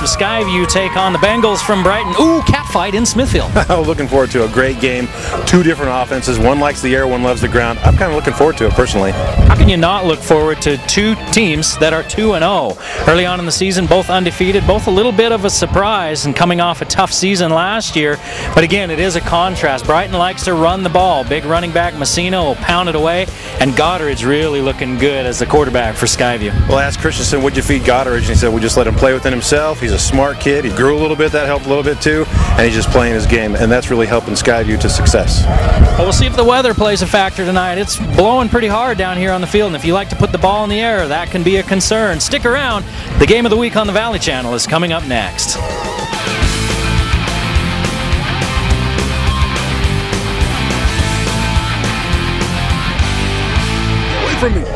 of Skyview take on the Bengals from Brighton. Ooh, catfight in Smithfield. Looking forward to a great game. Two different offenses. One likes the air, one loves the ground. I'm kind of looking forward to it personally. How can you not look forward to two teams that are 2-0? Early on in the season, both undefeated, both a little bit of a surprise and coming off a tough season last year. But again, it is a contrast. Brighton likes to run the ball. Big running back Messina will pound it away, and Goddard's really looking good as the quarterback for Skyview. Well, I asked Christensen, would you feed Goddard? And he said, we just let him play within himself. He's a smart kid. He grew a little bit. That helped a little bit too. And he's just playing his game. And that's really helping Skyview to success. Well, we'll see if the weather plays a factor tonight. It's blowing pretty hard down here on the field. And if you like to put the ball in the air, that can be a concern. Stick around. The Game of the Week on the Valley Channel is coming up next. Away from me.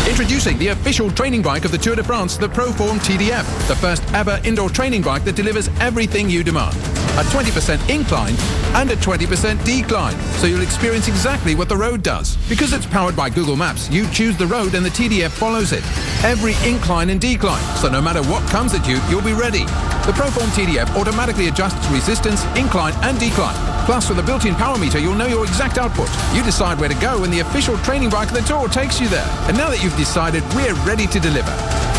Introducing the official training bike of the Tour de France, the Proform TDF, the first ever indoor training bike that delivers everything you demand. A 20% incline and a 20% decline, so you'll experience exactly what the road does. Because it's powered by Google Maps, you choose the road and the TDF follows it. Every incline and decline, so no matter what comes at you, you'll be ready. The Proform TDF automatically adjusts resistance, incline and decline. Plus, with a built-in power meter, you'll know your exact output. You decide where to go and the official training bike of the Tour takes you there. And now that you've decided, we're ready to deliver.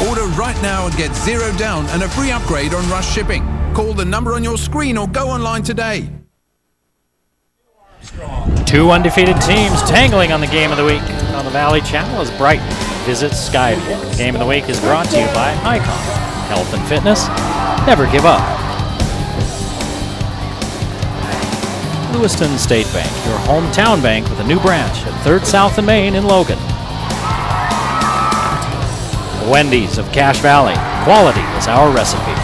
Order right now and get $0 down and a free upgrade on rush shipping. Call the number on your screen or go online today. Two undefeated teams tangling on the Game of the Week on the Valley Channel as Brighton visits Skyview. The Game of the Week is brought to you by Icon. Health and fitness, never give up. Lewiston State Bank, your hometown bank with a new branch at 3rd South and Main in Logan. Wendy's of Cache Valley, quality is our recipe.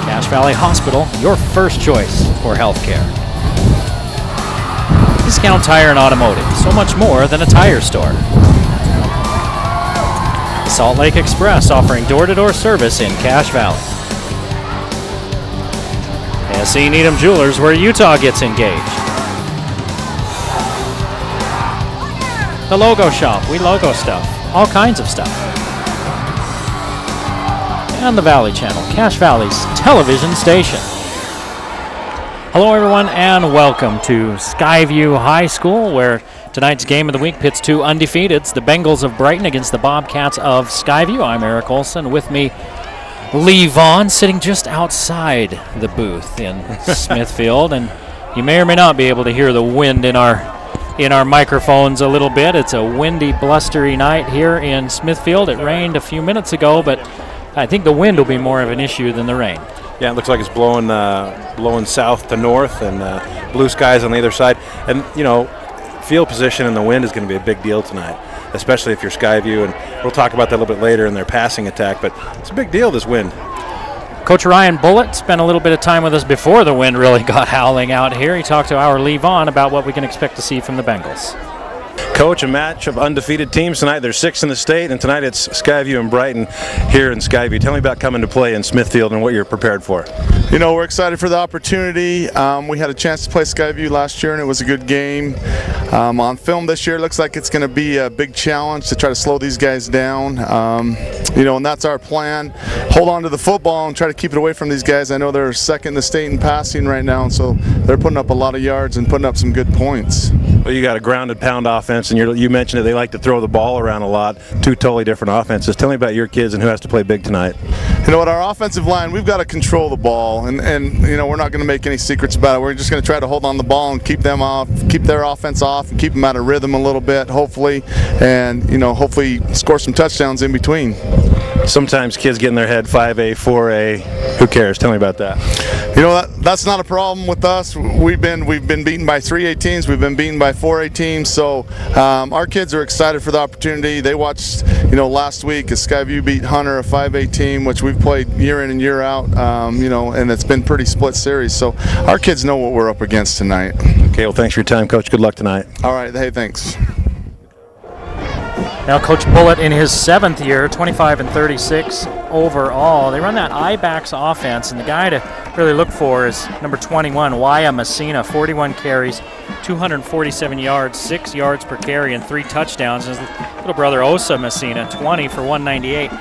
Cache Valley Hospital, your first choice for healthcare. Discount Tire and Automotive, so much more than a tire store. Salt Lake Express, offering door-to-door service in Cache Valley. S.E. Needham Jewelers, where Utah gets engaged. The Logo Shop, we logo stuff, all kinds of stuff. And the Valley Channel, Cache Valley's television station. Hello everyone and welcome to Skyview High School, where tonight's Game of the Week pits two undefeateds, the Bengals of Brighton against the Bobcats of Skyview. I'm Eric Olson. With me, Lee Vaughn, sitting just outside the booth in Smithfield, and you may or may not be able to hear the wind in our microphones a little bit. It's a windy, blustery night here in Smithfield. It rained a few minutes ago, but I think the wind will be more of an issue than the rain. Yeah, it looks like it's blowing south to north, and blue skies on the other side. And you know, field position and the wind is going to be a big deal tonight, especially if you're Skyview, and we'll talk about that a little bit later in their passing attack, but it's a big deal, this wind. Coach Ryan Bullitt spent a little bit of time with us before the wind really got howling out here. He talked to our Lee Vaughn about what we can expect to see from the Bengals. Coach, a match of undefeated teams tonight. There's 6 in the state, and tonight it's Skyview and Brighton here in Skyview. Tell me about coming to play in Smithfield and what you're prepared for. You know, we're excited for the opportunity. We had a chance to play Skyview last year, and it was a good game. On film this year, it looks like it's going to be a big challenge to try to slow these guys down. You know, and that's our plan. Hold on to the football and try to keep it away from these guys. I know they're second in the state in passing right now, and so they're putting up a lot of yards and putting up some good points. Well, you got a grounded pound offense, and you mentioned it. They like to throw the ball around a lot. Two totally different offenses. Tell me about your kids and who has to play big tonight. You know what, our offensive line, we've got to control the ball, and you know, we're not going to make any secrets about it. We're just going to try to hold on the ball and keep them off, keep their offense off, and keep them out of rhythm a little bit, hopefully, and you know, hopefully score some touchdowns in between. Sometimes kids get in their head 5A, 4A. Who cares? Tell me about that. You know, that's not a problem with us. We've been beaten by 3A teams. We've been beaten by 4A teams. So our kids are excited for the opportunity. They watched, last week as Skyview beat Hunter, a 5A team, which we've played year in and year out. And it's been pretty split series. So our kids know what we're up against tonight. Okay, well, thanks for your time, Coach. Good luck tonight. All right. Hey, thanks. Now Coach Bullitt in his 7th year, 25-36 overall. They run that I-backs offense, and the guy to really look for is number 21, Waya Messina, 41 carries, 247 yards, 6 yards per carry, and 3 touchdowns. And his little brother Osa Messina, 20 for 198.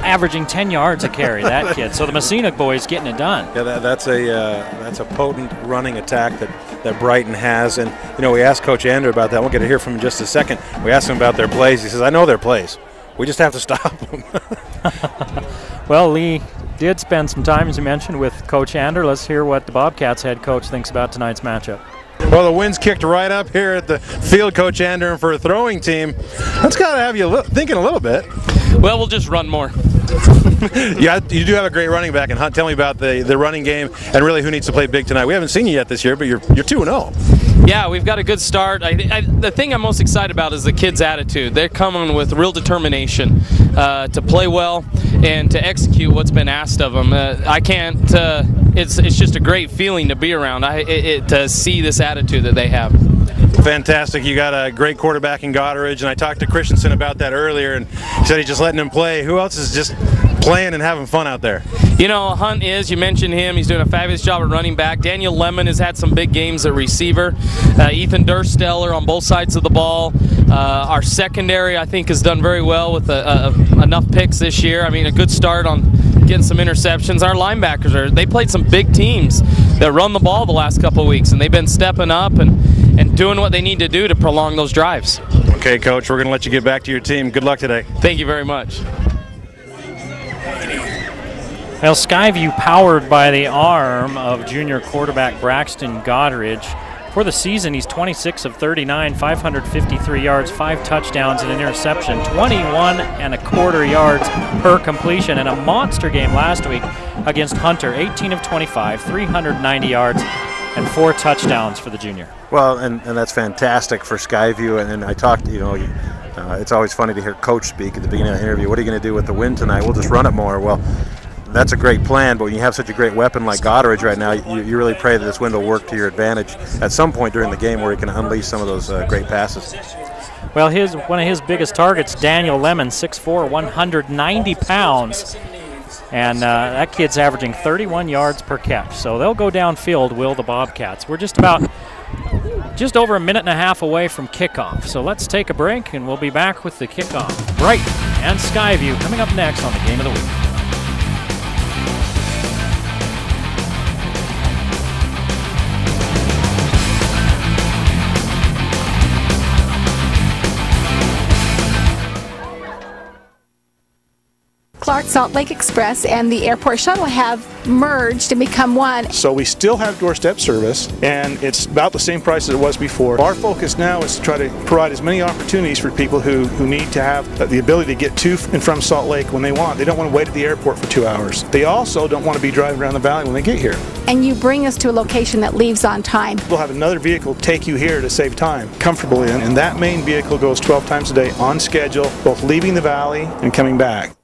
Averaging 10 yards a carry, that kid. So the Messina boys getting it done. Yeah, that's a potent running attack that Brighton has. And, we asked Coach Andrew about that. We'll get to hear from him in just a second. We asked him about their plays. He says, I know their plays. We just have to stop them. Well, Lee did spend some time, as you mentioned, with Coach Andrew. Let's hear what the Bobcats head coach thinks about tonight's matchup. Well, the wind's kicked right up here at the field, Coach Andrew, and for a throwing team, that's got to have you thinking a little bit. Well, we'll just run more. Yeah, you do have a great running back, and Hunt, tell me about the running game and really who needs to play big tonight. We haven't seen you yet this year, but you're 2-0. Yeah, we've got a good start. The thing I'm most excited about is the kids' attitude. They're coming with real determination to play well and to execute what's been asked of them. It's just a great feeling to be around. To see this attitude that they have. Fantastic. You got a great quarterback in Goddard, and I talked to Christensen about that earlier, and he said he's just letting him play. Who else is just playing and having fun out there? Hunt you mentioned him. He's doing a fabulous job at running back. Daniel Lemon has had some big games at receiver. Ethan Dursteller on both sides of the ball. Our secondary, I think, has done very well with enough picks this year. A good start on getting some interceptions. Our linebackers, they played some big teams that run the ball the last couple of weeks, and they've been stepping up and doing what they need to do to prolong those drives. Okay, Coach, we're going to let you get back to your team. Good luck today. Thank you very much. Well, Skyview powered by the arm of junior quarterback Braxton Goddard. For the season, he's 26 of 39, 553 yards, 5 touchdowns and an interception, 21.25 yards per completion, and a monster game last week against Hunter, 18 of 25, 390 yards, and 4 touchdowns for the junior. Well, and that's fantastic for Skyview. And I talked, it's always funny to hear Coach speak at the beginning of the interview. What are you going to do with the win tonight? We'll just run it more. Well, that's a great plan, but when you have such a great weapon like Goddard right now, you really pray that this win will work to your advantage at some point during the game where he can unleash some of those great passes. Well, one of his biggest targets, Daniel Lemon, 6'4", 190 pounds. And that kid's averaging 31 yards per catch. So they'll go downfield, will the Bobcats. We're just over a minute and a half away from kickoff. So let's take a break, and we'll be back with the kickoff. Brighton and Skyview coming up next on the Game of the Week. Clark Salt Lake Express and the airport shuttle have merged and become one. So we still have doorstep service, and it's about the same price as it was before. Our focus now is to try to provide as many opportunities for people who need to have the ability to get to and from Salt Lake when they want. They don't want to wait at the airport for 2 hours. They also don't want to be driving around the valley when they get here. And you bring us to a location that leaves on time. We'll have another vehicle take you here to save time comfortably, and that main vehicle goes 12 times a day on schedule, both leaving the valley and coming back.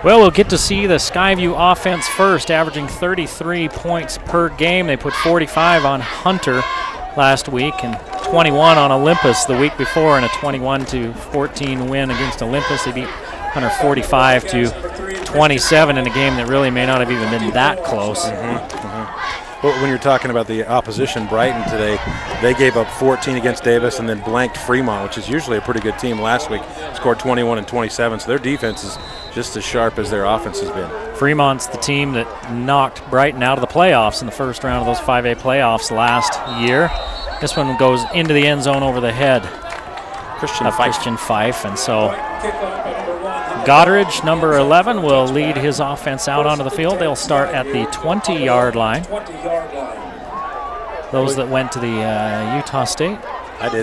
Well, we'll get to see the Skyview offense first, averaging 33 points per game. They put 45 on Hunter last week and 21 on Olympus the week before, in a 21-14 win against Olympus. They beat Hunter 45-27 in a game that really may not have even been that close. But when you're talking about the opposition, Brighton today, they gave up 14 against Davis and then blanked Fremont, which is usually a pretty good team. Last week scored 21 and 27, so their defense is just as sharp as their offense has been. Fremont's the team that knocked Brighton out of the playoffs in the first round of those 5A playoffs last year. This one goes into the end zone over the head Christian of Fife. Christian Fife, and so Goddard, number 11, will lead his offense out onto the field. They'll start at the 20-yard line. Those that went to the Utah State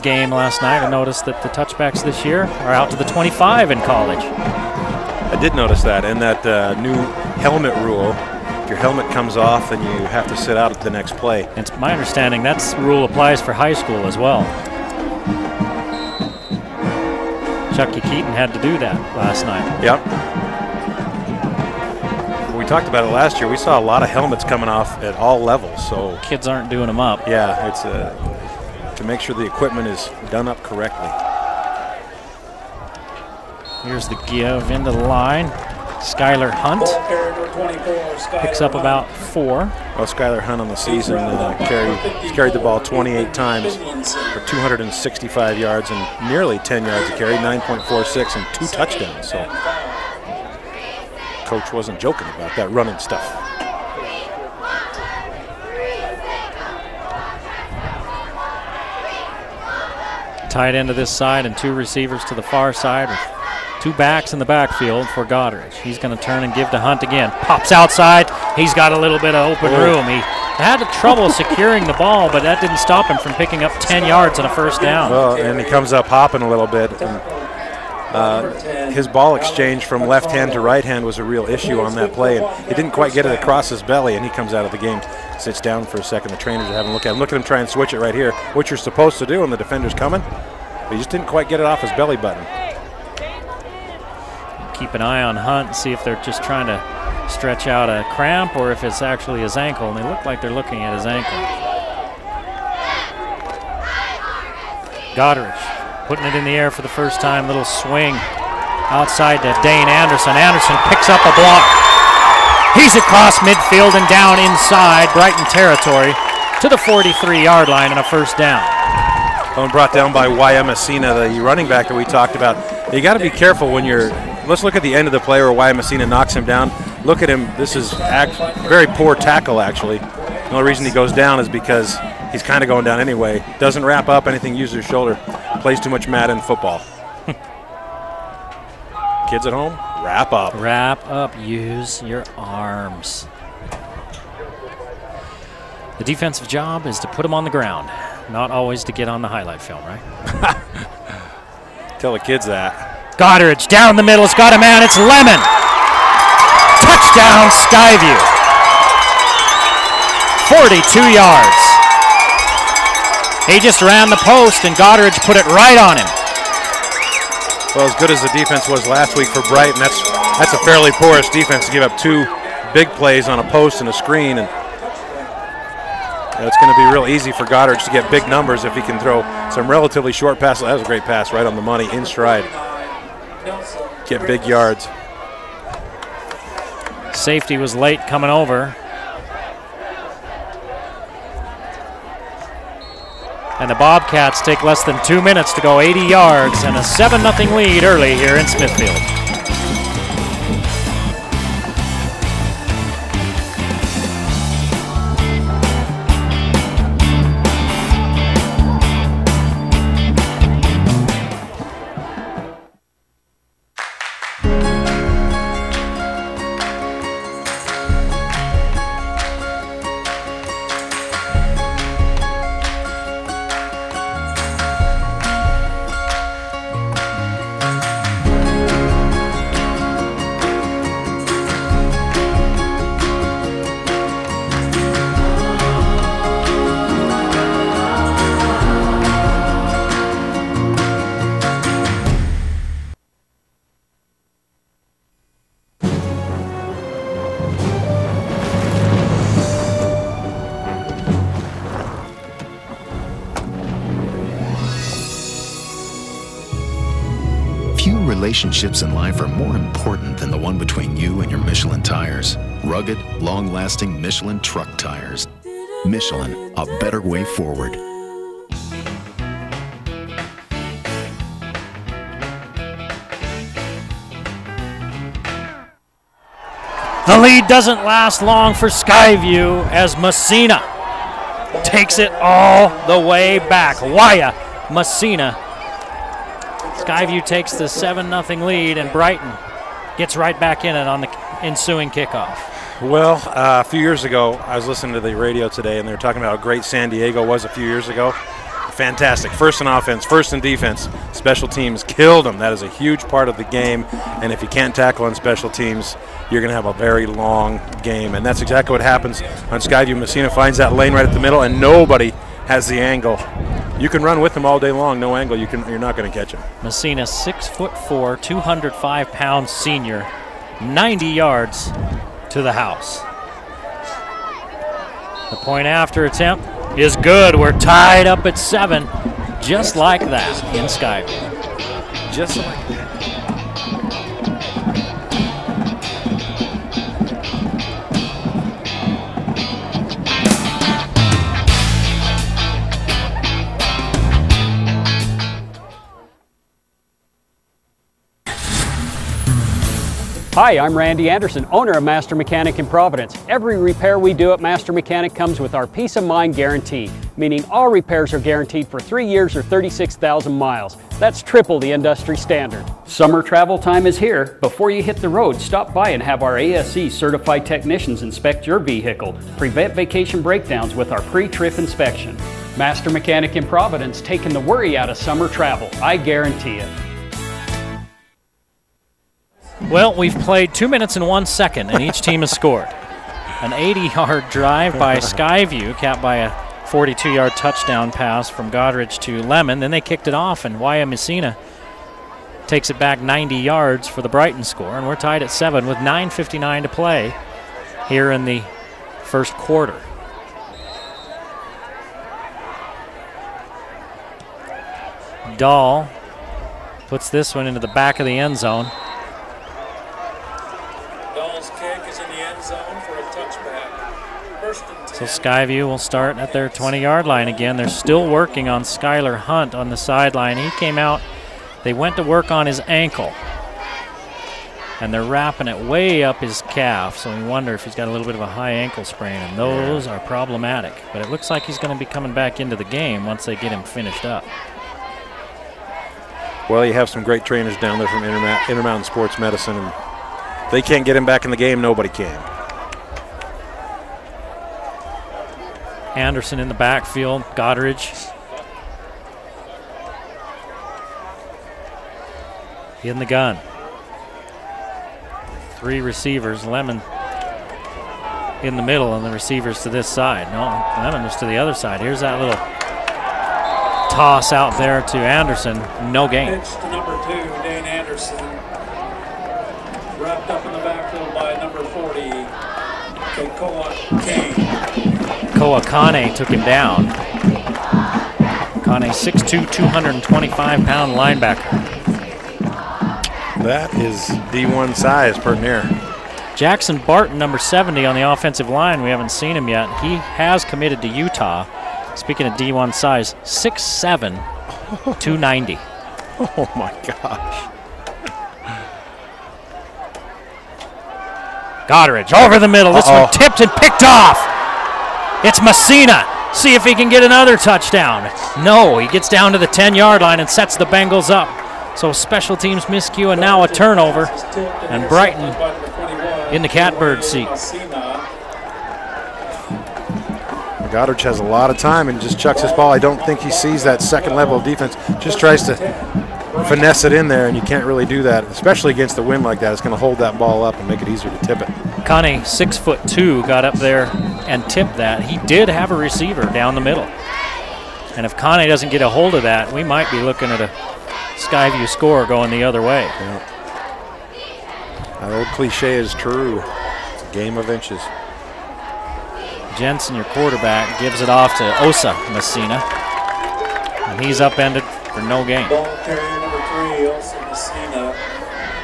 game last night, I noticed that the touchbacks this year are out to the 25 in college. I did notice that, and that new helmet rule. If your helmet comes off, then you have to sit out at the next play. It's my understanding that rule applies for high school as well. Chucky Keaton had to do that last night. Yep. We talked about it last year. We saw a lot of helmets coming off at all levels. So kids aren't doing them up. Yeah, it's to make sure the equipment is done up correctly. Here's the give into the line. Skylar Hunt picks up about 4. Well, Skylar Hunt on the season he's carried the ball 28 times for 265 yards and nearly 10 yards a carry, 9.46 and 2 touchdowns. So coach wasn't joking about that running stuff. Tight end to this side and 2 receivers to the far side with 2 backs in the backfield for Goddard. He's going to turn and give to Hunt again. Pops outside. He's got a little bit of open room. He had trouble securing the ball, but that didn't stop him from picking up 10 yards and a first down. Well, and he comes up hopping a little bit. And, his ball exchange from left hand to right hand was a real issue on that play. And he didn't quite get it across his belly, and he comes out of the game, sits down for a second. The trainers are having a look at him. Look at him try and switch it right here, which you're supposed to do when the defender's coming. But he just didn't quite get it off his belly button. Keep an eye on Hunt and see if they're just trying to stretch out a cramp or if it's actually his ankle, and they look like they're looking at his ankle. Goddard putting it in the air for the first time, little swing outside to Dane Anderson. Anderson picks up a block. He's across midfield and down inside Brighton territory to the 43-yard line and a first down. Well, brought down by Y.M. Messina, the running back that we talked about. You got to be careful when you're. Let's look at the end of the play where Y.M. Messina knocks him down. Look at him. This is very poor tackle, actually. The only reason he goes down is because he's kind of going down anyway. Doesn't wrap up anything, uses his shoulder. Plays too much Madden football. Kids at home, wrap up. Wrap up, use your arms. The defensive job is to put them on the ground, not always to get on the highlight film, right? Tell the kids that. Goddard's down the middle, it's got a man, it's Lemon. Touchdown, Skyview. 42 yards. He just ran the post and Goddard put it right on him. Well, as good as the defense was last week for Brighton, that's a fairly porous defense to give up 2 big plays on a post and a screen, and it's going to be real easy for Goddard to get big numbers if he can throw some relatively short passes. That was a great pass right on the money, in stride. Get big yards. Safety was late coming over. And the Bobcats take less than 2 minutes to go 80 yards and a 7-0 lead early here in Smithfield. Relationships in life are more important than the one between you and your Michelin tires. Rugged, long-lasting Michelin truck tires. Michelin, a better way forward. The lead doesn't last long for Skyview as Messina takes it all the way back. Waya Messina. Skyview takes the 7-0 lead, and Brighton gets right back in it on the ensuing kickoff. Well, a few years ago, I was listening to the radio today, and they were talking about how great San Diego was a few years ago. Fantastic. First in offense, first in defense. Special teams killed them. That is a huge part of the game, and if you can't tackle on special teams, you're going to have a very long game, and that's exactly what happens on Skyview. Messina finds that lane right at the middle, and nobody has the angle. You can run with them all day long, no angle, you're not going to catch him. Messina, 6'4", 205-pound senior, 90 yards to the house. The point after attempt is good. We're tied up at 7, just like that in Skyview. Just like that. Hi, I'm Randy Anderson, owner of Master Mechanic in Providence. Every repair we do at Master Mechanic comes with our peace of mind guarantee, meaning all repairs are guaranteed for 3 years or 36,000 miles. That's triple the industry standard. Summer travel time is here. Before you hit the road, stop by and have our ASE certified technicians inspect your vehicle. Prevent vacation breakdowns with our pre-trip inspection. Master Mechanic in Providence, taking the worry out of summer travel. I guarantee it. Well, we've played 2 minutes and 1 second, and each team has scored. An 80-yard drive by Skyview, capped by a 42-yard touchdown pass from Godrich to Lemon. Then they kicked it off, and Waya Messina takes it back 90 yards for the Brighton score, and we're tied at 7 with 9:59 to play here in the first quarter. Dahl puts this one into the back of the end zone. So Skyview will start at their 20-yard line again. They're still working on Skylar Hunt on the sideline. He came out, they went to work on his ankle, and they're wrapping it way up his calf, so we wonder if he's got a little bit of a high ankle sprain, and those are problematic. But it looks like he's going to be coming back into the game once they get him finished up. Well, you have some great trainers down there from Intermountain Sports Medicine, and if they can't get him back in the game, nobody can. Anderson in the backfield, Godrich in the gun. 3 receivers, Lemon in the middle and the receivers to this side. No, Lemon was to the other side. Here's that little toss out there to Anderson, no gain. Pitch to number 2, Dan Anderson. Wrapped up in the backfield by number 40, Kekoa Kane. Kane took him down. Kane, 6'2", 225-pound linebacker. That is D1 size per near. Jackson Barton, number 70 on the offensive line. We haven't seen him yet. He has committed to Utah. Speaking of D1 size, 6'7", 290. Oh my gosh. Godrich over the middle. This one tipped and picked off. It's Messina. See if he can get another touchdown. No, he gets down to the 10-yard line and sets the Bengals up. So special teams miscue and now a turnover. And Brighton in the catbird seat. Godrich has a lot of time and just chucks his ball. I don't think he sees that second level of defense. Just tries to finesse it in there, and you can't really do that, especially against the wind like that. It's going to hold that ball up and make it easier to tip it. Kane, 6'2", got up there and tipped that. He did have a receiver down the middle. And if Kane doesn't get a hold of that, we might be looking at a Skyview score going the other way. Yeah. That old cliche is true. It's a game of inches. Jensen, your quarterback, gives it off to Osa Messina. And he's upended for no gain. Ball carrier number 3, Osa Messina.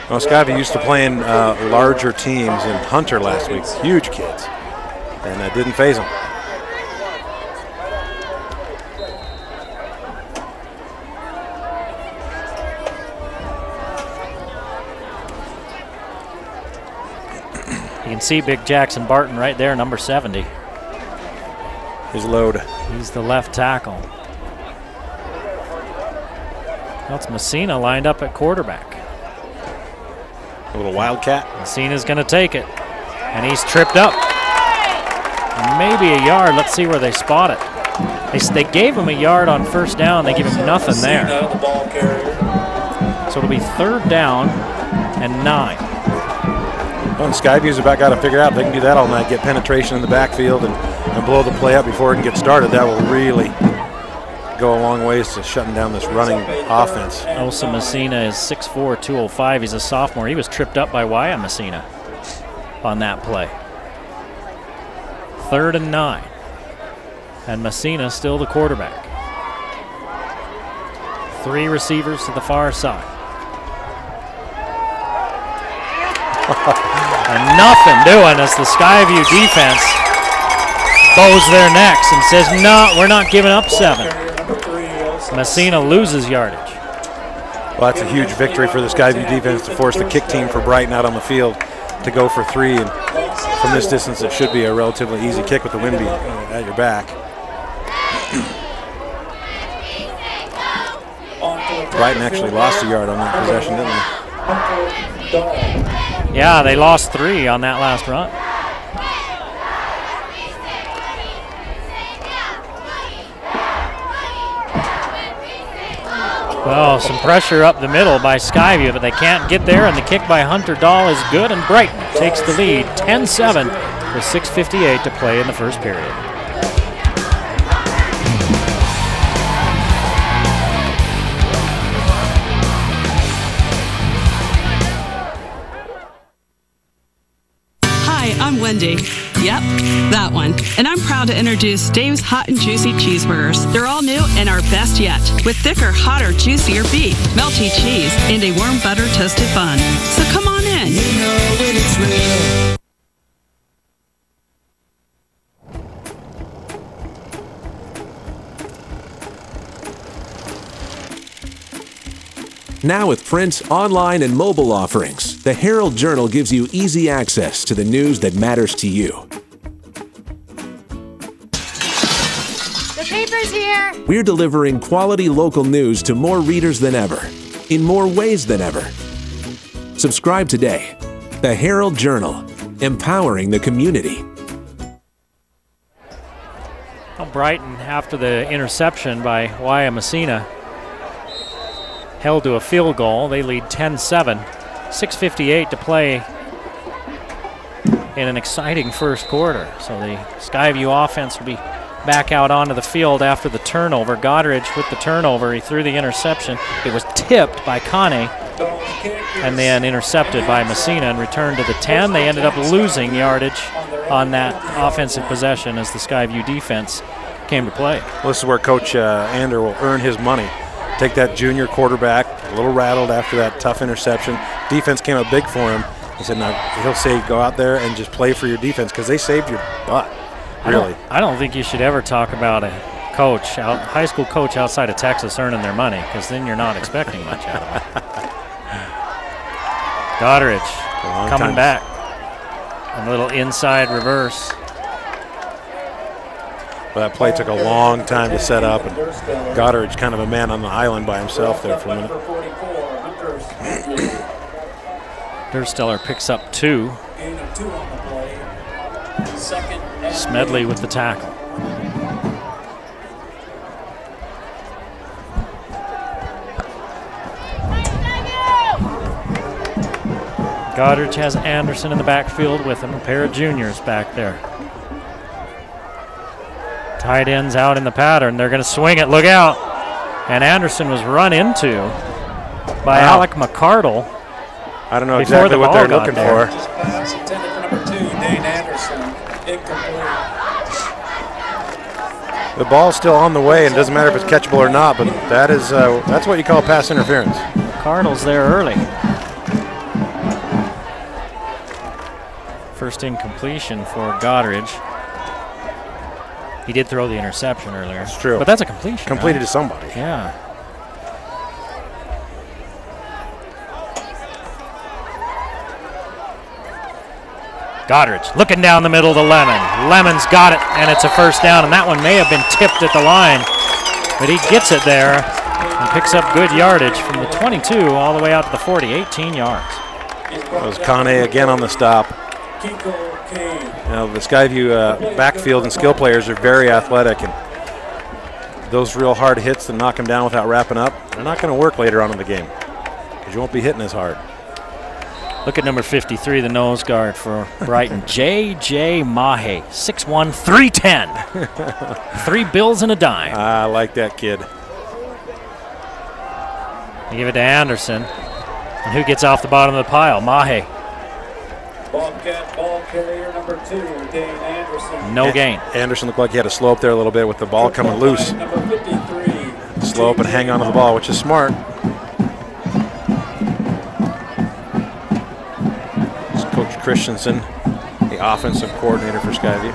Well, Skyview used to play in larger teams in Hunter last week, huge kids, and that didn't faze them. You can see big Jackson Barton right there, number 70. His load. He's the left tackle. That's Messina lined up at quarterback. A little wildcat. Messina's going to take it, and he's tripped up. Maybe a yard. Let's see where they spot it. They gave him a yard on first down. They give him nothing there. The ball carrier. So it'll be 3rd down and 9. Well, and Skyview's about got to figure out if they can do that all night, get penetration in the backfield and blow the play up before it can get started. That will really go a long ways to shutting down this running offense. Osa Messina is 6'4", 205. He's a sophomore. He was tripped up by Wyatt Messina on that play. 3rd and 9. And Messina still the quarterback. 3 receivers to the far side. And nothing doing as the Skyview defense bows their necks and says, no, we're not giving up 7. Messina loses yardage. Well, that's a huge victory for the Skyview defense to force the kick team for Brighton out on the field to go for 3. And from this distance, it should be a relatively easy kick with the wind at your back. Brighton actually lost a yard on that possession, didn't they? Yeah, they lost 3 on that last run. Well, some pressure up the middle by Skyview, but they can't get there, and the kick by Hunter Dahl is good, and Brighton takes the lead 10-7 with 6:58 to play in the first period. I'm Wendy. Yep, that one. And I'm proud to introduce Dave's Hot and Juicy Cheeseburgers. They're all new and our best yet, with thicker, hotter, juicier beef, melty cheese, and a warm butter toasted bun. So come on in. You know when it's real. Now with print, online, and mobile offerings, the Herald Journal gives you easy access to the news that matters to you. The paper's here! We're delivering quality local news to more readers than ever, in more ways than ever. Subscribe today. The Herald Journal, empowering the community. Well, Brighton, after the interception by Wyatt Messina, held to a field goal. They lead 10-7. 6:58 to play in an exciting first quarter. So the Skyview offense will be back out onto the field after the turnover. Goddard with the turnover. He threw the interception. It was tipped by Kane and then intercepted by Messina and returned to the 10. They ended up losing yardage on that offensive possession as the Skyview defense came to play. Well, this is where Coach Ander will earn his money. Take that junior quarterback, a little rattled after that tough interception. Defense came up big for him. He said, "Now he'll say go out there and just play for your defense because they saved your butt." Really, I don't think you should ever talk about a coach, high school coach outside of Texas earning their money, because then you're not expecting much out of it. Goddard coming back, a little inside reverse. Well, that play took a long time to set up, and Goddard's kind of a man on the island by himself there for a minute. Dursteller picks up 2. Smedley with the tackle. Goddard has Anderson in the backfield with him, a pair of juniors back there. Tight ends out in the pattern. They're going to swing it. Look out. And Anderson was run into by Alec McCardle. I don't know exactly what they're looking for. Pass intended for number 2, Dane Anderson. Incomplete. The ball's still on the way, and it doesn't matter if it's catchable or not, but that is that's what you call pass interference. Cardinals there early. First incompletion for Goddard. He did throw the interception earlier. That's true. But that's a completion. Completed to somebody. Yeah. Goddard looking down the middle to Lemon. Lemon's got it, and it's a first down, and that one may have been tipped at the line, but he gets it there and picks up good yardage from the 22 all the way out to the 40, 18 yards. That was Kane again on the stop. You know, the Skyview backfield and skill players are very athletic, and those real hard hits that knock them down without wrapping up, they're not going to work later on in the game because you won't be hitting as hard. Look at number 53, the nose guard for Brighton, J.J. Mahe, 6'1", 310. 3 bills and a dime. I like that kid. They give it to Anderson. And who gets off the bottom of the pile? Mahe. Bobcat ball carrier number 2, Dane Anderson. No gain. Anderson looked like he had to slow up there a little bit with the ball coming loose. Number 53. Slow up and hang on to the ball, which is smart. Coach Christensen, the offensive coordinator for Skyview.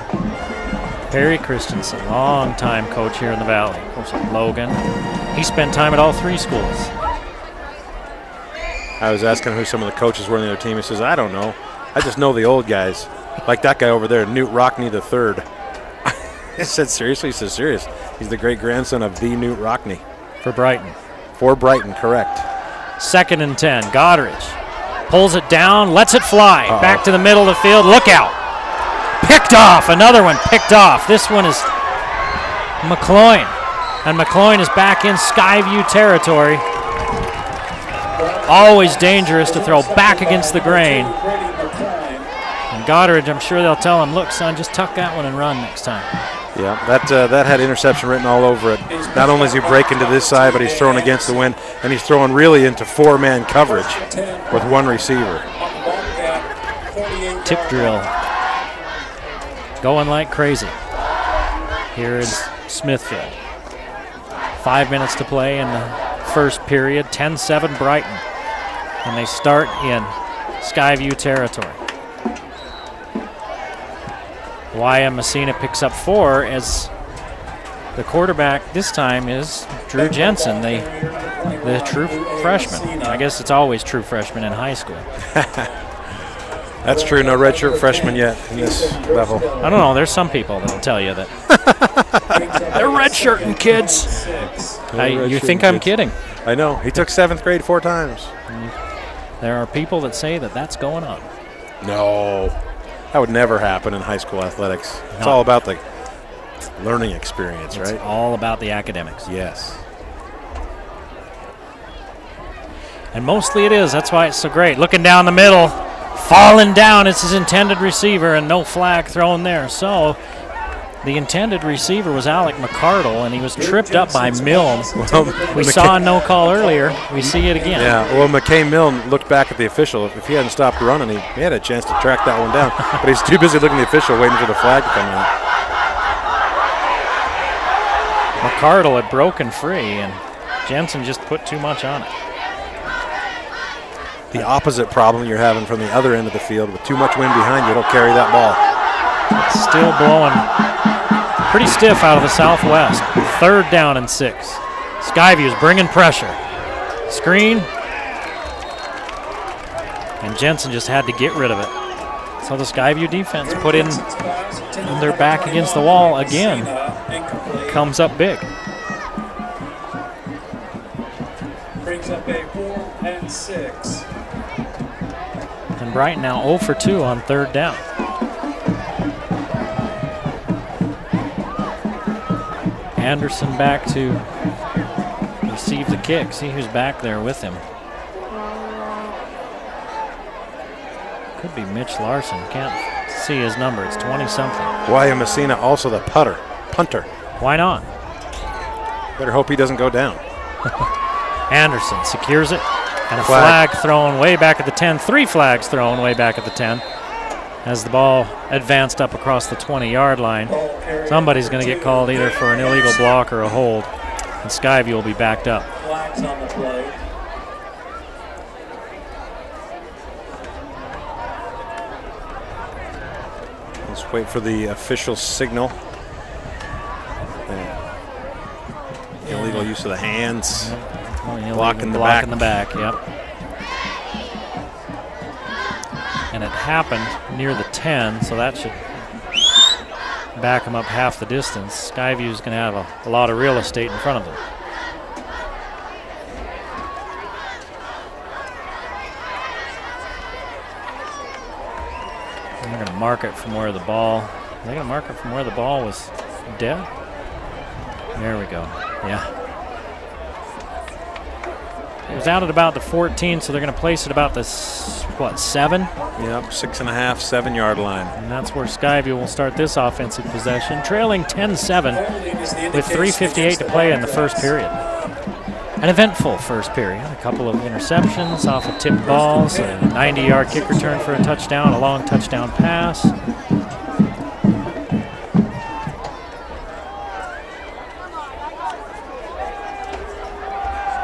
Perry Christensen, long-time coach here in the Valley. Coach at Logan. He spent time at all 3 schools. I was asking who some of the coaches were on the other team. He says, I don't know. I just know the old guys. Like that guy over there, Newt Rockney III. I said, seriously? He says, serious. He's the great-grandson of the Newt Rockney. For Brighton. For Brighton, correct. 2nd and 10, Goddard. Pulls it down, lets it fly. Back to the middle of the field. Look out. Picked off. Another one picked off. This one is McCloyne. And McCloyne is back in Skyview territory. Always dangerous to throw back against the grain. And Goddard, I'm sure they'll tell him, look, son, just tuck that one and run next time. Yeah, that had interception written all over it. Not only is he breaking to this side, but he's throwing against the wind, and he's throwing really into 4-man coverage with 1 receiver. Tip drill. Going like crazy here in Smithfield. 5 minutes to play in the first period, 10-7 Brighton. And they start in Skyview territory. YM Messina picks up 4 as the quarterback this time is Drew Jensen, the true freshman. I guess it's always true freshman in high school. That's true, no redshirt freshman yet in this level. I don't know, there's some people that'll tell you that. They're redshirting kids. You think I'm kidding. I know, he took 7th grade 4 times. There are people that say that that's going on. No. That would never happen in high school athletics. It's all about the learning experience, right? It's all about the academics. Yes. And mostly it is. That's why it's so great. Looking down the middle, falling down. It's his intended receiver, and no flag thrown there. So the intended receiver was Alec McCardle, and he was tripped up by Milne. We saw a no call earlier. We see it again. Yeah, well, McKay Milne looked back at the official. If he hadn't stopped running, he had a chance to track that one down. But he's too busy looking at the official, waiting for the flag to come out. McCardle had broken free, and Jensen just put too much on it. The opposite problem you're having from the other end of the field. With too much wind behind you, it'll carry that ball. Still blowing pretty stiff out of the southwest. 3rd down and 6. Skyview's bringing pressure. Screen. And Jensen just had to get rid of it. So the Skyview defense put in their back against the wall again. Comes up big. Brings up a 4th and 6. And Brighton now 0 for 2 on 3rd down. Anderson back to receive the kick. See who's back there with him. Could be Mitch Larson. Can't see his number. It's 20-something. YM Messina also the punter. Why not? Better hope he doesn't go down. Anderson secures it. And a flag thrown way back at the 10. 3 flags thrown way back at the 10. As the ball advanced up across the 20-yard line. Somebody's going to get called either for an illegal block or a hold. And Skyview will be backed up. Flags on the play. Let's wait for the official signal. Illegal use of the hands. Blocking the back, yep. And it happened near the 10, so that should back them up half the distance. Skyview is going to have a lot of real estate in front of them. And they're going to mark it from where the ball. They're going to mark it from where the ball was dead. There we go. Yeah. It was out at about the 14, so they're going to place it about the, 7? Yep, 6.5, 7 yard line. And that's where Skyview will start this offensive possession, trailing 10-7 with 3:58 to play in the first period. An eventful first period. A couple of interceptions off of tipped balls, a 90-yard kick return for a touchdown, a long touchdown pass.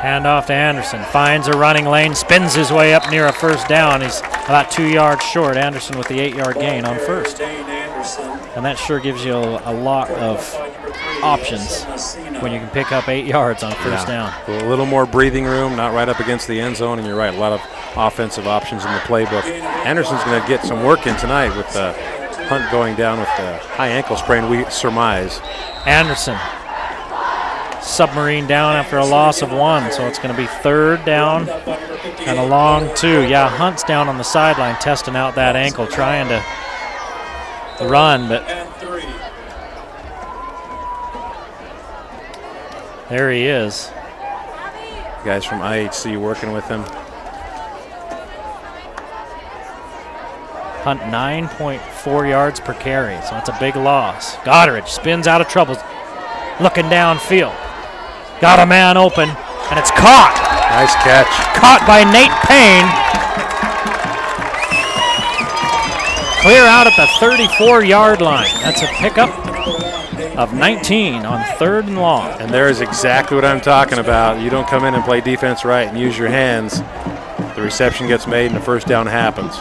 Handoff to Anderson, finds a running lane, spins his way up near a first down. He's about 2 yards short. Anderson with the 8-yard gain on first. And that sure gives you a lot of options when you can pick up 8 yards on first down. A little more breathing room, not right up against the end zone, and you're right, a lot of offensive options in the playbook. Anderson's going to get some work in tonight with Hunt going down with the high ankle sprain, we surmise. Anderson. Submarine down after a loss of 1, so it's going to be 3rd down and a long 2. Yeah, Hunt's down on the sideline testing out that ankle, trying to run, but there he is. Guys from IHC working with him. Hunt 9.4 yards per carry, so that's a big loss. Goddard spins out of trouble, looking downfield. Got a man open, and it's caught. Nice catch. Caught by Nate Payne. Clear out at the 34-yard line. That's a pickup of 19 on 3rd and long. And there is exactly what I'm talking about. You don't come in and play defense right and use your hands. The reception gets made and the first down happens.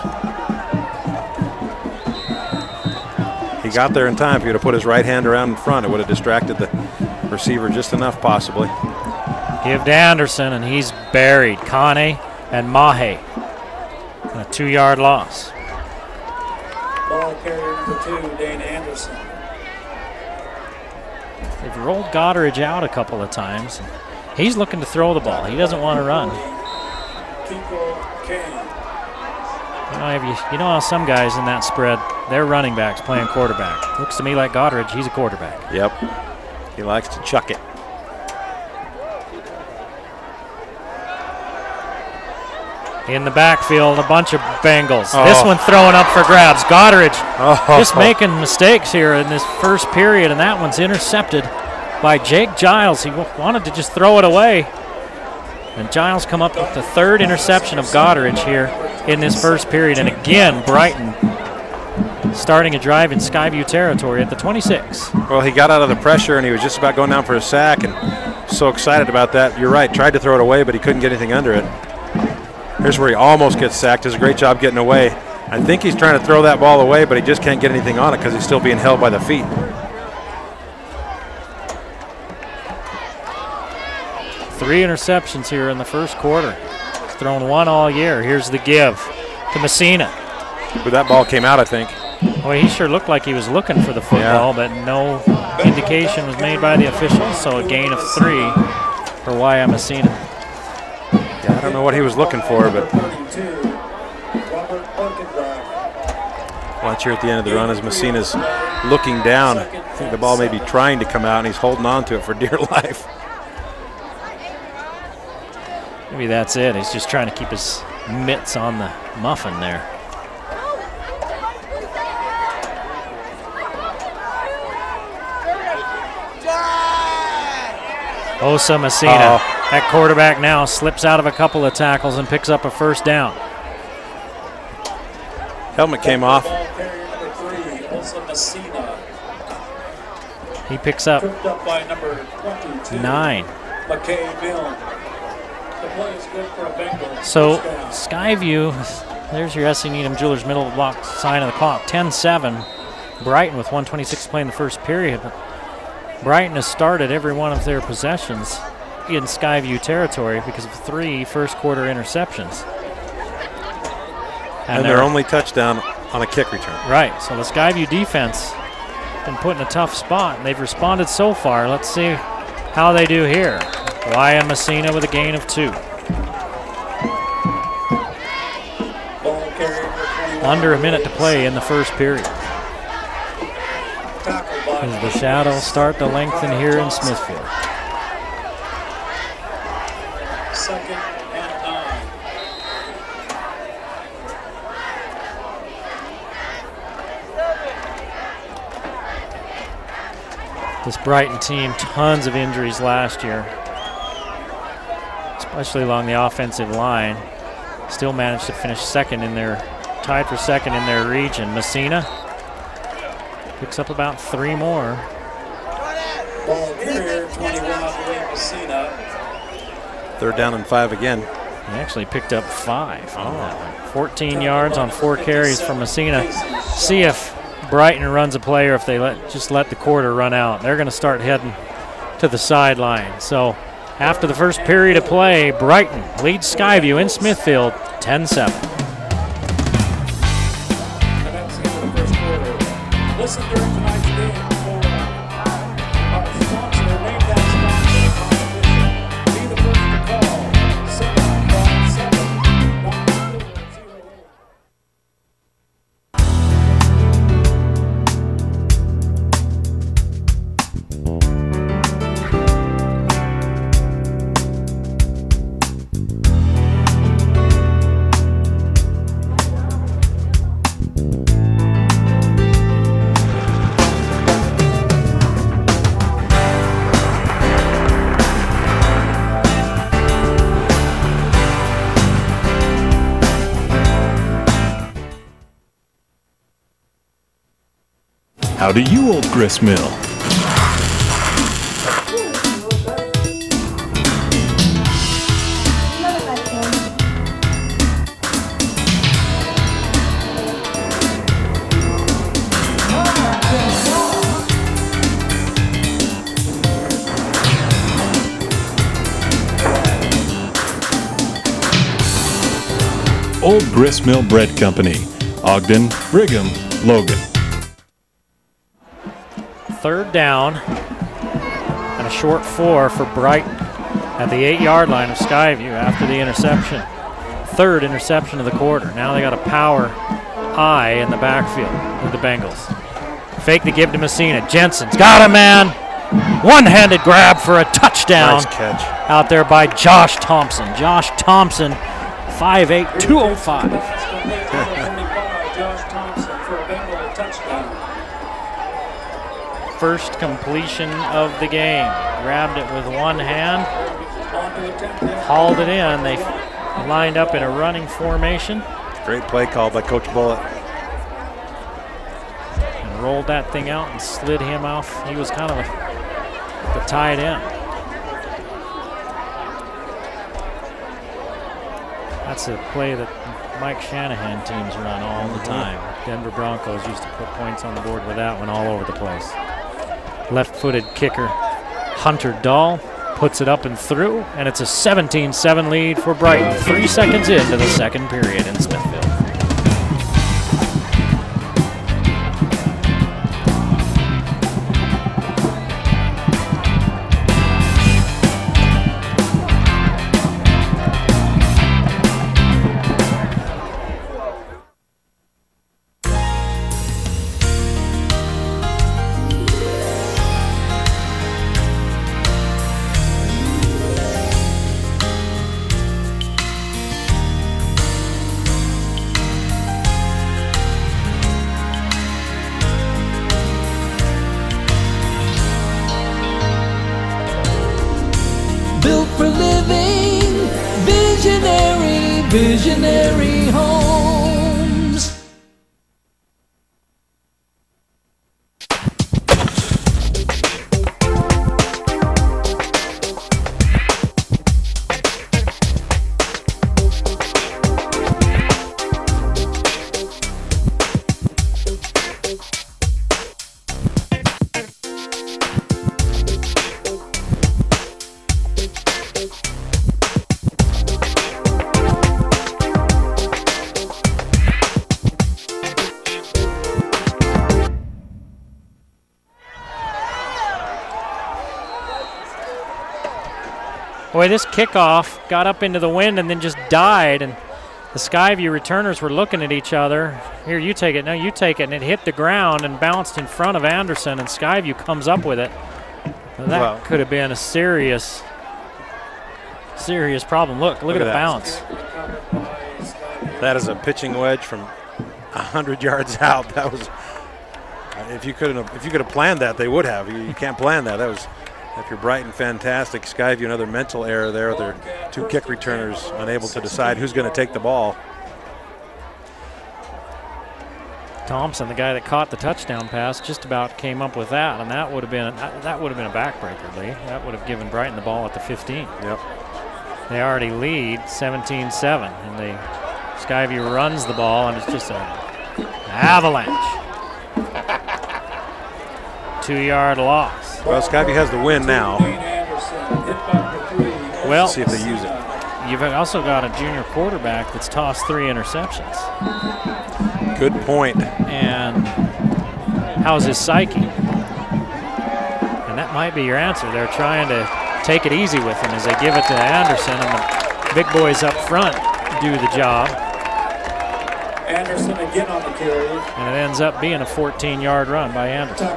He got there in time. If he would have put his right hand around in front, it would have distracted the receiver just enough, possibly. Give to Anderson, and he's buried. Kane and Mahe. And a 2-yard loss. Ball carrier number 2, Dane Anderson. They've rolled Goddard out a couple of times. He's looking to throw the ball. He doesn't want to run. You know how some guys in that spread, they're running backs playing quarterback. Looks to me like Goddard, he's a quarterback. Yep. He likes to chuck it. In the backfield, a bunch of Bengals. Oh. This one throwing up for grabs. Goddard just making mistakes here in this first period, and that one's intercepted by Jake Giles. He wanted to just throw it away. And Giles come up with the 3rd interception of Goddard here in this first period. And again, Brighton starting a drive in Skyview territory at the 26. Well, he got out of the pressure, and he was just about going down for a sack, and so excited about that. You're right, tried to throw it away, but he couldn't get anything under it. Here's where he almost gets sacked. Does a great job getting away. I think he's trying to throw that ball away, but he just can't get anything on it because he's still being held by the feet. Three interceptions here in the first quarter. He's thrown 1 all year. Here's the give to Messina. But that ball came out, I think. Well, he sure looked like he was looking for the football, but no indication was made by the officials, so a gain of 3 for Wyatt Messina. Yeah, I don't know what he was looking for, but watch here at the end of the run as Messina's looking down. I think the ball may be trying to come out, and he's holding on to it for dear life. Maybe that's it. He's just trying to keep his mitts on the muffin there. Osa Messina, that quarterback now slips out of a couple of tackles and picks up a first down. Helmet came off. He picks up 9. So Skyview, there's your SC Needham Jewelers middle of the block sign of the clock. 10-7. Brighton with 1:26 to play in the first period. But Brighton has started every one of their possessions in Skyview territory because of 3 first quarter interceptions. And their only touchdown on a kick return. Right, so the Skyview defense been put in a tough spot, and they've responded so far. Let's see how they do here. Wyatt Messina with a gain of 2. Under a minute to play in the first period. As the shadows start to lengthen here in Smithfield. Second and 9. This Brighton team, tons of injuries last year, especially along the offensive line. Still managed to finish tied for second in their region. Messina picks up about 3 more. Ball carrier 21 Messina. 3rd down and 5 again. He actually picked up 5 on that one. 14 yards on 4 carries from Messina. See if Brighton runs a play or if they just let the quarter run out. They're going to start heading to the sideline. So after the first period of play, Brighton leads Skyview in Smithfield 10-7. Listen during tonight's game for our sponsor. Name that sponsor. Be the first to call. 757-900. How do you, Old Grist Mill? Old Grist Mill Bread Company, Ogden, Brigham, Logan. 3rd down and a short 4 for Brighton at the 8-yard line of Skyview after the interception. 3rd interception of the quarter. Now they got a power I in the backfield with the Bengals. Fake the give to Messina. Jensen's got him, man. One-handed grab for a touchdown. Nice catch. Out there by Josh Thompson. Josh Thompson, 5'8", 205. Josh Thompson for a Bengal touchdown. First completion of the game. Grabbed it with one hand, hauled it in. They lined up in a running formation. Great play call by Coach Bullitt. And rolled that thing out and slid him off. He was kind of the tight end. That's a play that Mike Shanahan teams run all the time. Denver Broncos used to put points on the board with that one all over the place. Left-footed kicker Hunter Dahl puts it up and through, and it's a 17-7 lead for Brighton. 3 seconds into the second period in Smithfield. Visionary homes. Boy, this kickoff got up into the wind and then just died, and the Skyview returners were looking at each other. Here, you take it. No, you take it. And it hit the ground and bounced in front of Anderson, and Skyview comes up with it. Now, that could have been a serious problem. Look at the bounce. That is a pitching wedge from 100 yards out. That was, if you could have planned that, they would have. You can't plan that. That was, if you're Brighton, fantastic. Skyview, another mental error there. Their 2 kick returners unable to decide who's going to take the ball. Thompson, the guy that caught the touchdown pass, just about came up with that, and that would have been a backbreaker, Lee. That would have given Brighton the ball at the 15. Yep. They already lead 17-7, and the Skyview runs the ball, and it's just an avalanche. 2-yard loss. Well, Skyview has the win now. Well, let's see if they use it. You've also got a junior quarterback that's tossed 3 interceptions. Good point. And how's his psyche? And that might be your answer. They're trying to take it easy with him as they give it to Anderson, and the big boys up front do the job. Anderson again on the carry. And it ends up being a 14-yard run by Anderson.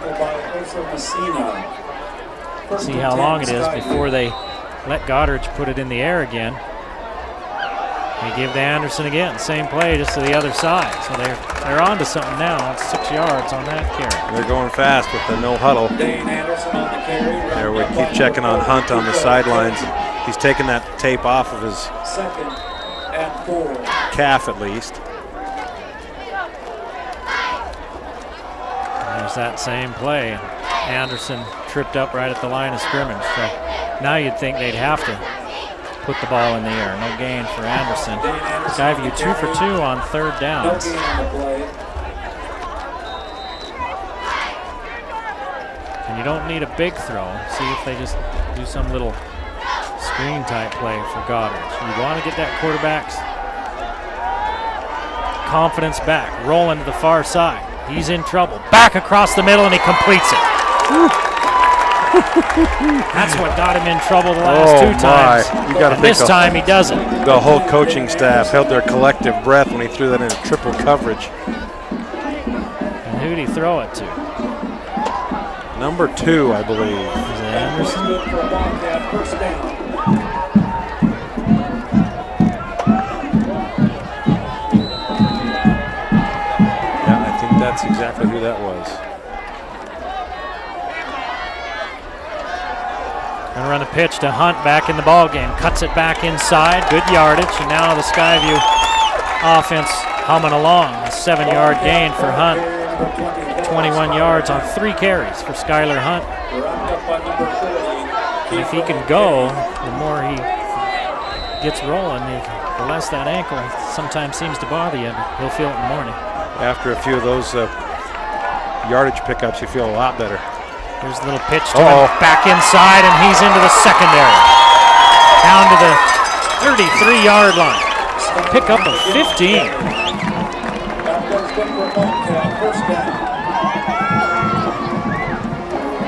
See how long it is before they let Goddard put it in the air again. They give to Anderson again, same play, just to the other side. So they're on to something now. It's 6 yards on that carry. They're going fast with the no huddle. Dane Anderson on the carry. There we keep checking on Hunt on the sidelines. He's taking that tape off of his 2nd and 4. calf at least. There's that same play. Anderson tripped up right at the line of scrimmage. So now you'd think they'd have to put the ball in the air. No gain for Anderson. Skyview 2 for 2 on 3rd downs. And you don't need a big throw. See if they just do some little screen type play for Goddard. You want to get that quarterback's confidence back. Rolling to the far side. He's in trouble. Back across the middle, and he completes it. That's what got him in trouble the last 2 times. You gotta think this time he doesn't. The whole coaching staff held their collective breath when he threw that into triple coverage. And who'd he throw it to? Number 2, I believe. Is it Anderson? Yeah, I think that's exactly who that was. And run a pitch to Hunt back in the ball game. Cuts it back inside. Good yardage. And now the Skyview offense humming along. A 7-yard gain for Hunt. 21 yards on 3 carries for Skylar Hunt. And if he can go, the more he gets rolling, the less that ankle sometimes seems to bother you, but he'll feel it in the morning. After a few of those yardage pickups, you feel a lot better. There's a little pitch to him, back inside, and he's into the secondary. Down to the 33-yard line. Pick up of 15.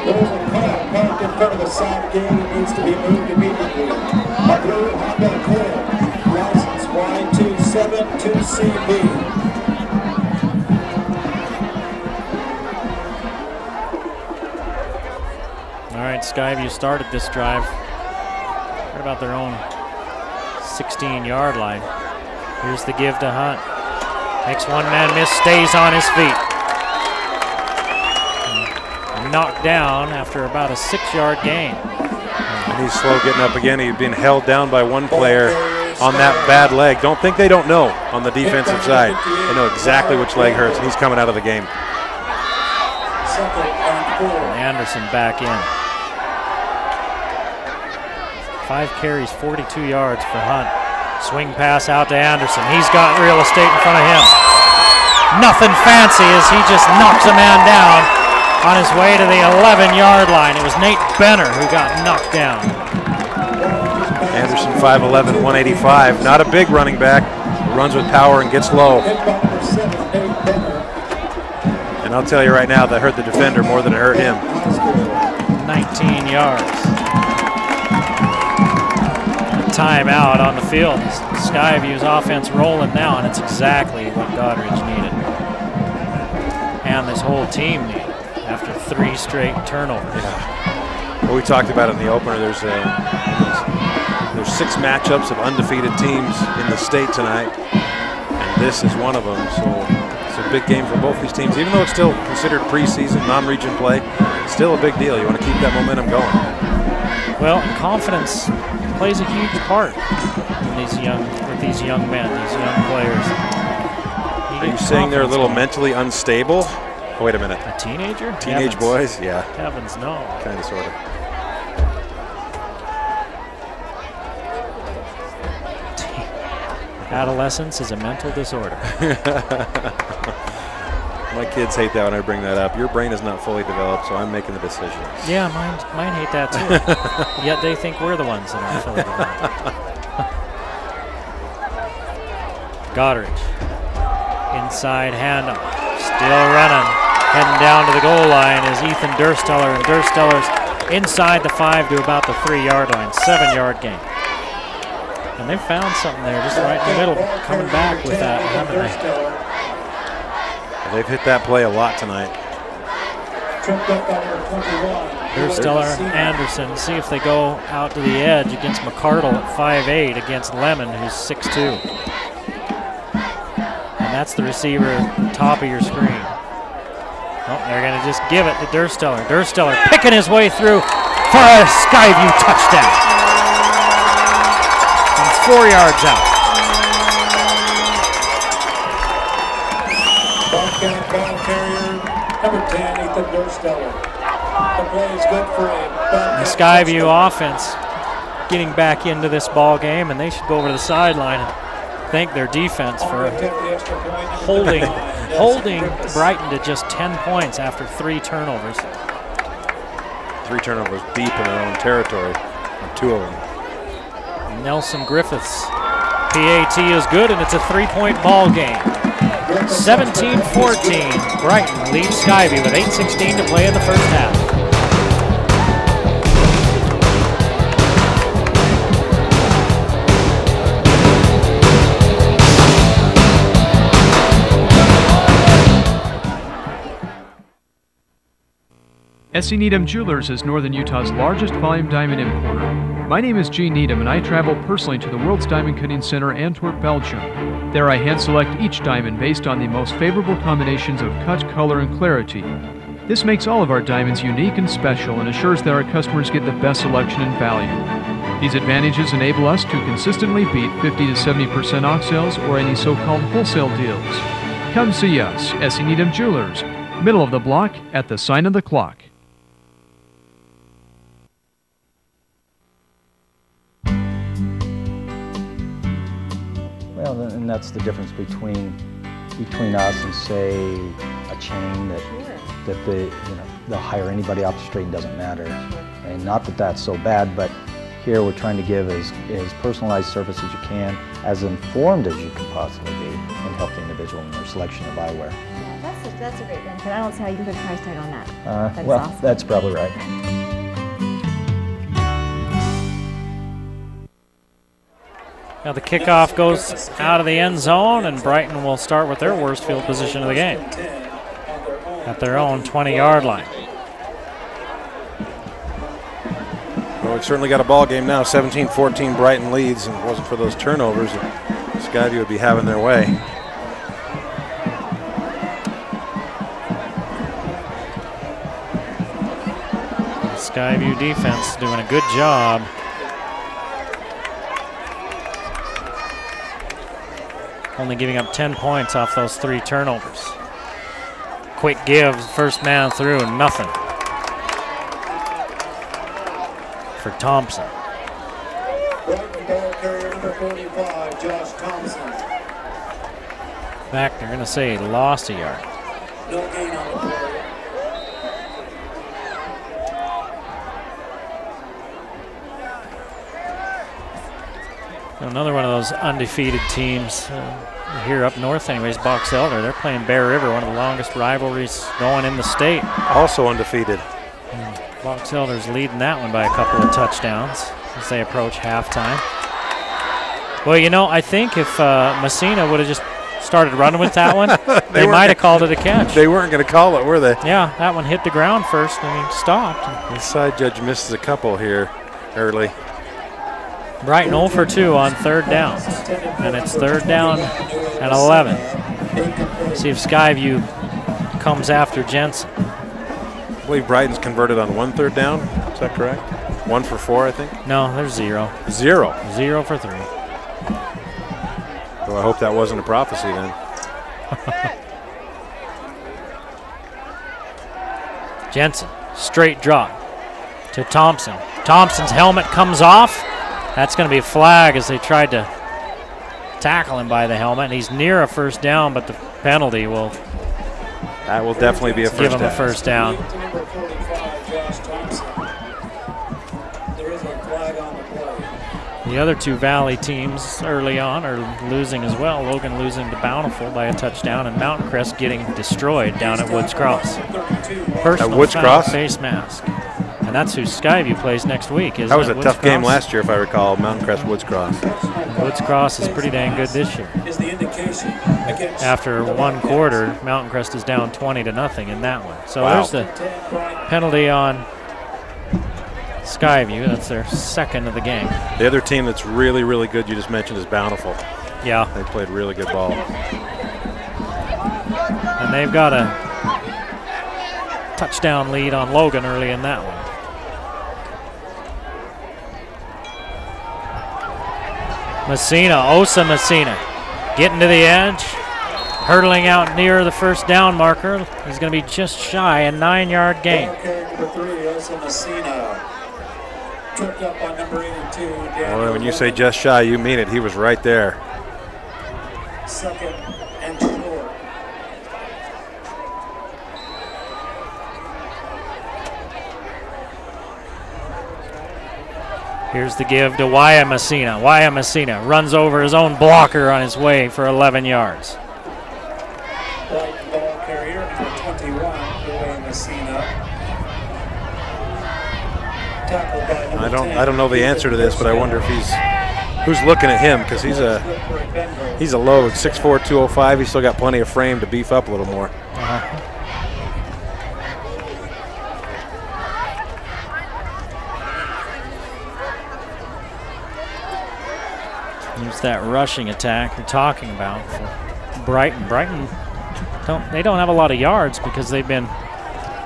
There's a car parked in front of the side gate. It needs to be moved immediately. A blue Honda Accord, license Y272CB. All right, Skyview started this drive right about their own 16-yard line. Here's the give to Hunt. Makes one man miss, stays on his feet. And knocked down after about a 6-yard gain. And he's slow getting up again. He's been held down by one player on that bad leg. They don't know on the defensive side. They know exactly which leg hurts. He's coming out of the game. And Anderson back in. 5 carries, 42 yards for Hunt. Swing pass out to Anderson. He's got real estate in front of him. Nothing fancy as he just knocks a man down on his way to the 11-yard line. It was Nate Benner who got knocked down. Anderson 5'11", 185. Not a big running back. Runs with power and gets low. And I'll tell you right now, that hurt the defender more than it hurt him. 19 yards. timeout on the field. Skyview's offense rolling now, and it's exactly what Goddard needed. And this whole team needed after 3 straight turnovers. Yeah. Well, we talked about it in the opener. There's 6 matchups of undefeated teams in the state tonight, and this is one of them. So it's a big game for both these teams. Even though it's still considered preseason, non-region play, it's still a big deal. You want to keep that momentum going. Well, and confidence plays a huge part in these young men, these young players. Are you saying they're a little mentally unstable? Oh, wait a minute. A teenager? Teenage boys? Yeah. Heavens, no. Kind of, sort of. Adolescence is a mental disorder. My kids hate that when I bring that up. Your brain is not fully developed, so I'm making the decisions. Yeah, mine hate that too. Yet they think we're the ones that aren't fully developed. Goddard. Inside handoff. Still running. Heading down to the goal line is Ethan Dursteller, and Dursteller's inside the 5 to about the 3-yard line. 7-yard gain. And they found something there just right in the middle, coming back with that, haven't they? They've hit that play a lot tonight. Dursteller, Anderson, see if they go out to the edge against McCardle at 5'8" against Lemon, who's 6'2". And that's the receiver top of your screen. Oh, they're going to just give it to Dursteller. Dursteller picking his way through for a Skyview touchdown. And 4 yards out. Ball carrier, number 10, Ethan Dursteller. The play is good for him. The Skyview offense getting back into this ball game, and they should go over to the sideline and thank their defense for holding Brighton to just 10 points after 3 turnovers. 3 turnovers deep in their own territory, 2 of them. Nelson Griffiths' PAT is good, and it's a 3-point ball game. 17-14, Brighton leads Skyview with 8:16 to play in the first half. S.E. Needham Jewelers is Northern Utah's largest volume diamond importer. My name is Gene Needham, and I travel personally to the World's Diamond Cutting Center, Antwerp, Belgium. There I hand-select each diamond based on the most favorable combinations of cut, color, and clarity. This makes all of our diamonds unique and special and assures that our customers get the best selection and value. These advantages enable us to consistently beat 50 to 70% off sales or any so-called wholesale deals. Come see us, S.E. Needham Jewelers, middle of the block at the sign of the clock. Well, and that's the difference between us and say a chain that they'll hire anybody off the street and doesn't matter. And not that that's so bad, but here we're trying to give as personalized service as you can, as informed as you can possibly be, and help the individual in their selection of eyewear. Yeah, that's a great benefit. I don't see how you can put a price tag on that. Well, awesome. That's probably right. Now the kickoff goes out of the end zone, and Brighton will start with their worst field position of the game at their own 20-yard line. Well, we've certainly got a ball game now. 17-14 Brighton leads, and if it wasn't for those turnovers, Skyview would be having their way. The Skyview defense doing a good job. Only giving up 10 points off those 3 turnovers. Quick give, first man through, nothing for Thompson. Brighton ball carrier number 45, Josh Thompson. Back, they're going to say he lost a yard. No gain on the play. Another one of those undefeated teams here up north anyways, Box Elder. They're playing Bear River, one of the longest rivalries going in the state. Also undefeated. Box Elder's leading that one by a couple of touchdowns as they approach halftime. Well, you know, I think if Messina would have just started running with that one, they might have called it a catch. They weren't going to call it, were they? Yeah, that one hit the ground first and he stopped. The side judge misses a couple here early. Brighton 0 for 2 on third down. And it's third down and 11. See if Skyview comes after Jensen. I believe Brighton's converted on 1 third down. Is that correct? 1 for 4, I think? No, there's 0. 0. 0 for 3. Well, I hope that wasn't a prophecy then. Jensen, straight drop to Thompson. Thompson's helmet comes off. That's going to be a flag as they tried to tackle him by the helmet. And he's near a first down, but the penalty will. That will definitely be a first down. Give him a first down. The other two Valley teams early on are losing as well. Logan losing to Bountiful by a touchdown, and Mountain Crest getting destroyed down at Woods Cross. Personal Woods Cross? face mask. And that's who Skyview plays next week. That was a tough game last year, if I recall, Mountain Crest Woods Cross. Woods Cross is pretty dang good this year. After one quarter, Mountain Crest is down 20-0 in that one. So there's the penalty on Skyview. That's their second of the game. The other team that's really, really good you just mentioned is Bountiful. Yeah. They played really good ball. And they've got a touchdown lead on Logan early in that one. Osa Messina getting to the edge, hurtling out near the first down marker. He's going to be just shy, a 9-yard gain. Number 3, Osa Messina. Tripped up on number 82. Boy, when you say just shy, you mean it. He was right there. Second and short. Here's the give to Waya Messina. Waya Messina runs over his own blocker on his way for 11 yards. White ball carrier, number 21, Waya Messina. Tackled by number 10. I don't know the answer to this, but I wonder if who's looking at him, because he's a load, 6'4", 205. He's still got plenty of frame to beef up a little more. Use that rushing attack you're talking about for Brighton. Brighton, they don't have a lot of yards because they've been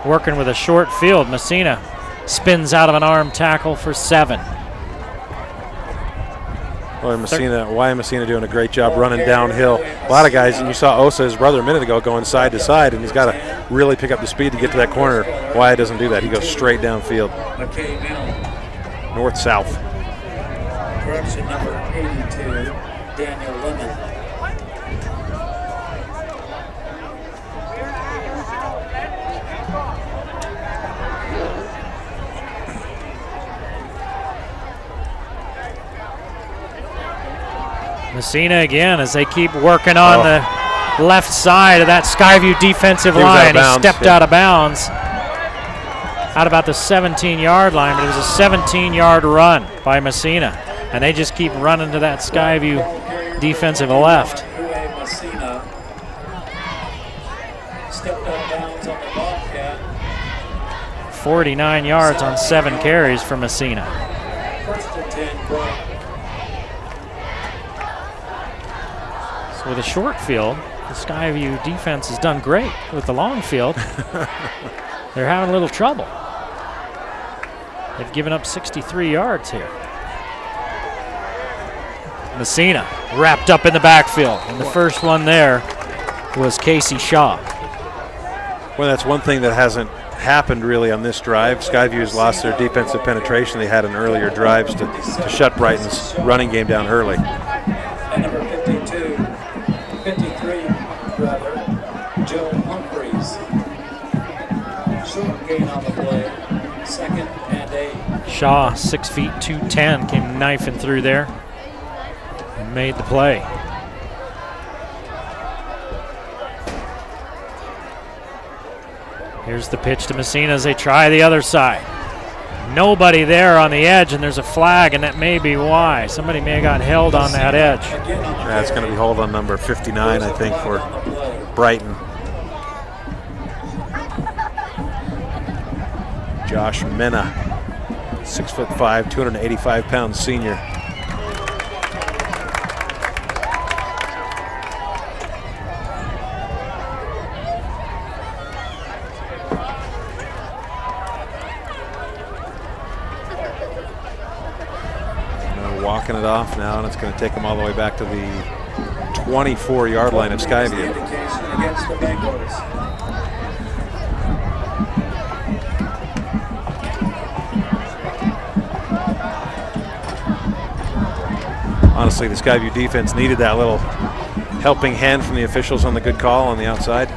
working with a short field. Messina spins out of an arm tackle for 7. Boy, Messina doing a great job running downhill. A lot of guys, and you saw Osa, his brother, a minute ago, going side to side, and he's got to really pick up the speed to get to that corner. Why doesn't do that? He goes straight downfield. North-south. Correction number 82, Daniel Lemon. Messina again as they keep working on the left side of that Skyview defensive line. He stepped out of bounds out about the 17-yard line, but it was a 17-yard run by Messina. And they just keep running to that Skyview defensive left. 49 yards on 7 carries for Messina. So with a short field, the Skyview defense has done great. With the long field, they're having a little trouble. They've given up 63 yards here. Messina wrapped up in the backfield. And the first one there was Casey Shaw. Well, that's one thing that hasn't happened really on this drive. Skyview's lost their defensive penetration they had in earlier drives to shut Brighton's running game down early. And number 53, Joe Humphreys. Short gain on the play, 2nd and 8. Shaw, 6 feet 210, came knifing through there. Made the play. Here's the pitch to Messina as they try the other side. Nobody there on the edge, and there's a flag, and that may be why. Somebody may have got held on that edge. Yeah, it's going to be hold on number 59, I think, for Brighton. Josh Mena, 6'5", 285-pound senior. Walking it off now, and it's going to take them all the way back to the 24-yard line of Skyview. Honestly, the Skyview defense needed that little helping hand from the officials on the good call on the outside.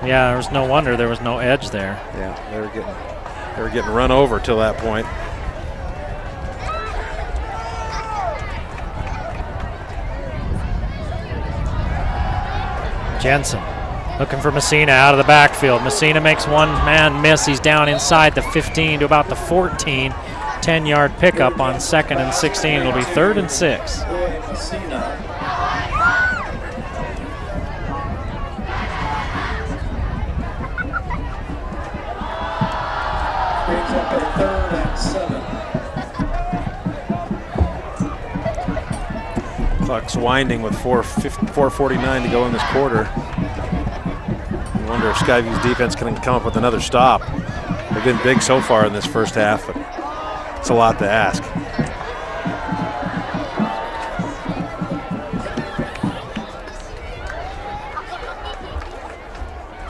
Yeah, there was no wonder there was no edge there. Yeah, they were getting run over till that point. Jensen looking for Messina out of the backfield. Messina makes one man miss. He's down inside the 15 to about the 14. 10-yard pickup on 2nd and 16. It'll be 3rd and 6. Brings up a 3rd and 7. Clock's winding with 4:49 to go in this quarter. I wonder if Skyview's defense can come up with another stop. They've been big so far in this first half, but it's a lot to ask.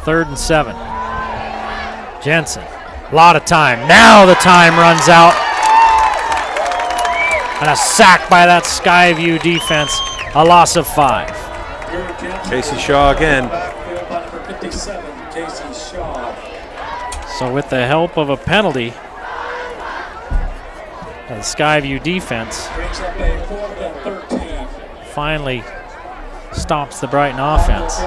Third and 7. Jensen, a lot of time. Now the time runs out. And a sack by that Skyview defense, a loss of 5. Casey Shaw again. So with the help of a penalty, the Skyview defense finally stops the Brighton offense.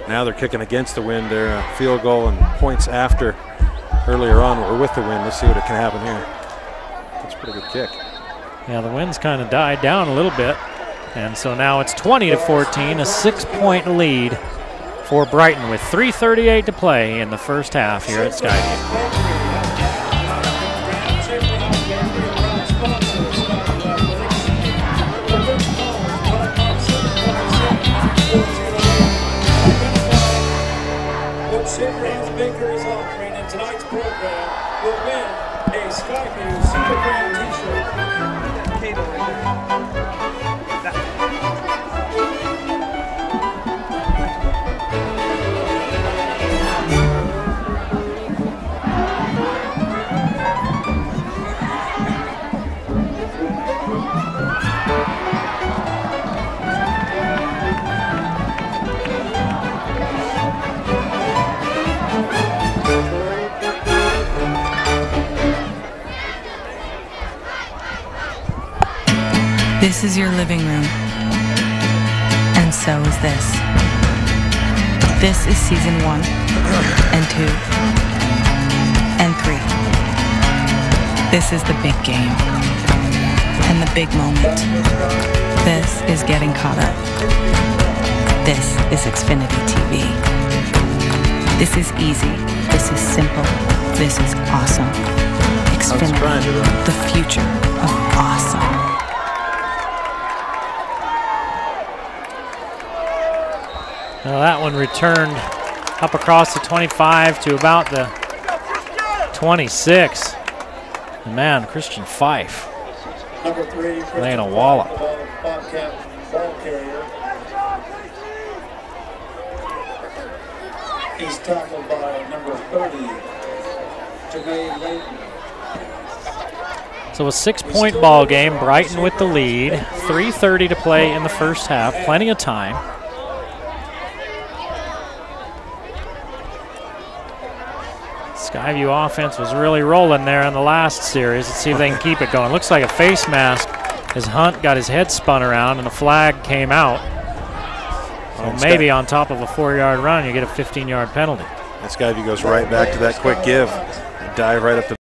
Now they're kicking against the wind. Their field goal and points after earlier on were with the wind. Let's see what can happen here. That's a pretty good kick. Yeah, the wind's kind of died down a little bit. And so now it's 20-14, a 6-point lead for Brighton with 3:38 to play in the first half here at Skyview. Baker is offering in tonight's program will win a Skyview Super Grand t-shirt. This is your living room, and so is this. This is season 1, and 2, and 3. This is the big game, and the big moment. This is getting caught up. This is Xfinity TV. This is easy. This is simple. This is awesome. Xfinity, the future of awesome. Well, that one returned up across the 25 to about the 26. And man, Christian Fife laying a wallop. He's tackled by number 30, Jermaine Layton. So a 6-point ball game, Brighton with the lead. 3:30 to play in the first half, plenty of time. Skyview offense was really rolling there in the last series. Let's see if they can keep it going. Looks like a face mask as Hunt got his head spun around and the flag came out. So maybe on top of a 4-yard run, you get a 15-yard penalty. And Skyview goes right back to that quick give. Dive right up the